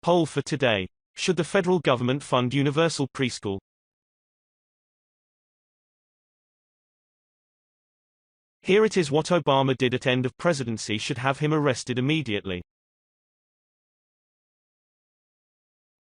Poll for today. Should the federal government fund universal preschool? Here it is what Obama did at end of presidency should have him arrested immediately.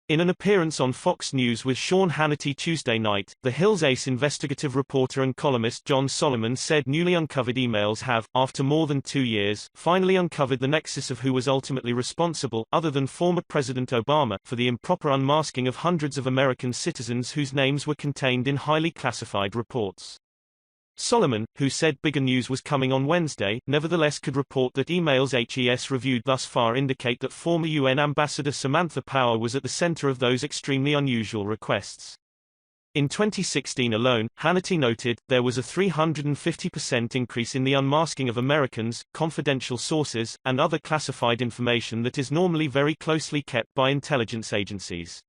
In an appearance on Fox News with Sean Hannity Tuesday night, The Hill's ace investigative reporter and columnist John Solomon said newly uncovered emails have, after more than 2 years, finally uncovered the nexus of who was ultimately responsible, other than former President Obama, for the improper unmasking of hundreds of American citizens whose names were contained in highly classified reports. Solomon, who said bigger news was coming on Wednesday, nevertheless could report that emails HES reviewed thus far indicate that former UN Ambassador Samantha Power was at the center of those extremely unusual requests. In 2016 alone, Hannity noted, there was a 350% increase in the unmasking of Americans, confidential sources, and other classified information that is normally very closely kept by intelligence agencies.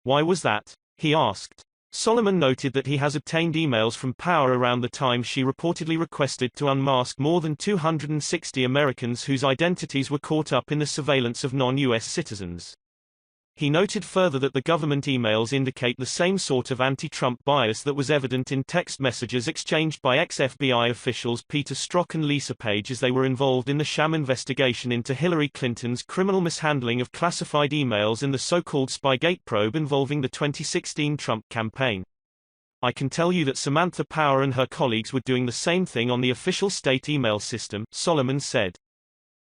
Why was that? He asked. Solomon noted that he has obtained emails from Power around the time she reportedly requested to unmask more than 260 Americans whose identities were caught up in the surveillance of non-U.S. citizens. He noted further that the government emails indicate the same sort of anti-Trump bias that was evident in text messages exchanged by ex-FBI officials Peter Strzok and Lisa Page as they were involved in the sham investigation into Hillary Clinton's criminal mishandling of classified emails and the so-called Spygate probe involving the 2016 Trump campaign. I can tell you that Samantha Power and her colleagues were doing the same thing on the official state email system, Solomon said.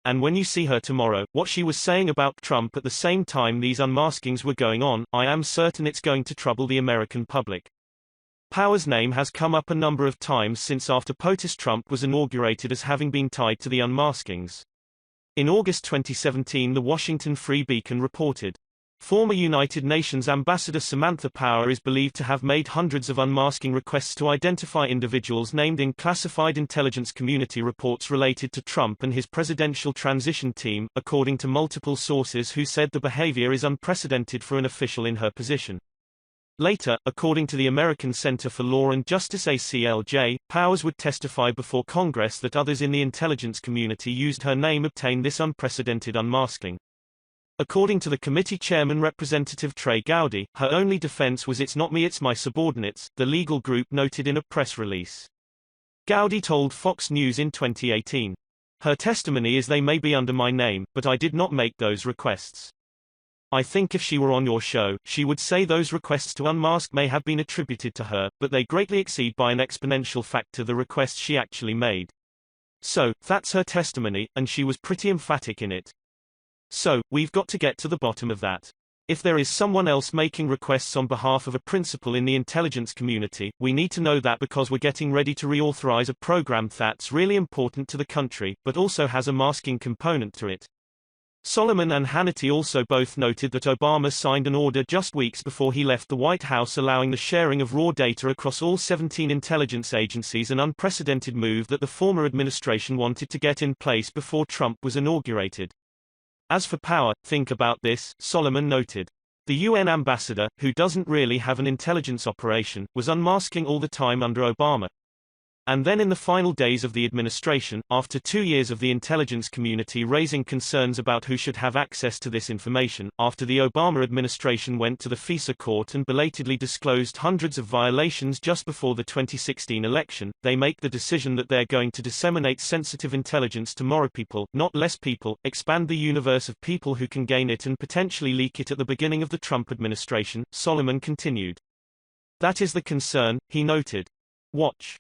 And when you see her tomorrow, what she was saying about Trump at the same time these unmaskings were going on, I am certain it's going to trouble the American public. Power's name has come up a number of times since after POTUS Trump was inaugurated as having been tied to the unmaskings. In August 2017 the Washington Free Beacon reported, former United Nations Ambassador Samantha Power is believed to have made hundreds of unmasking requests to identify individuals named in classified intelligence community reports related to Trump and his presidential transition team, according to multiple sources who said the behavior is unprecedented for an official in her position. Later, according to the American Center for Law and Justice ACLJ, Powers would testify before Congress that others in the intelligence community used her name obtain this unprecedented unmasking. According to the committee chairman Representative Trey Gowdy, her only defense was "It's not me, it's my subordinates," the legal group noted in a press release. Gowdy told Fox News in 2018. Her testimony is "They may be under my name, but I did not make those requests. I think if she were on your show, she would say those requests to unmask may have been attributed to her, but they greatly exceed by an exponential factor the requests she actually made. So, that's her testimony, and she was pretty emphatic in it. So, we've got to get to the bottom of that. If there is someone else making requests on behalf of a principal in the intelligence community, we need to know that because we're getting ready to reauthorize a program that's really important to the country, but also has a masking component to it." Solomon and Hannity also both noted that Obama signed an order just weeks before he left the White House allowing the sharing of raw data across all 17 intelligence agencies, an unprecedented move that the former administration wanted to get in place before Trump was inaugurated. As for Power, think about this, Solomon noted. The UN ambassador, who doesn't really have an intelligence operation, was unmasking all the time under Obama. And then in the final days of the administration, after 2 years of the intelligence community raising concerns about who should have access to this information, after the Obama administration went to the FISA court and belatedly disclosed hundreds of violations just before the 2016 election, they make the decision that they're going to disseminate sensitive intelligence to more people, not less people, expand the universe of people who can gain it and potentially leak it at the beginning of the Trump administration, Solomon continued. That is the concern, he noted. Watch.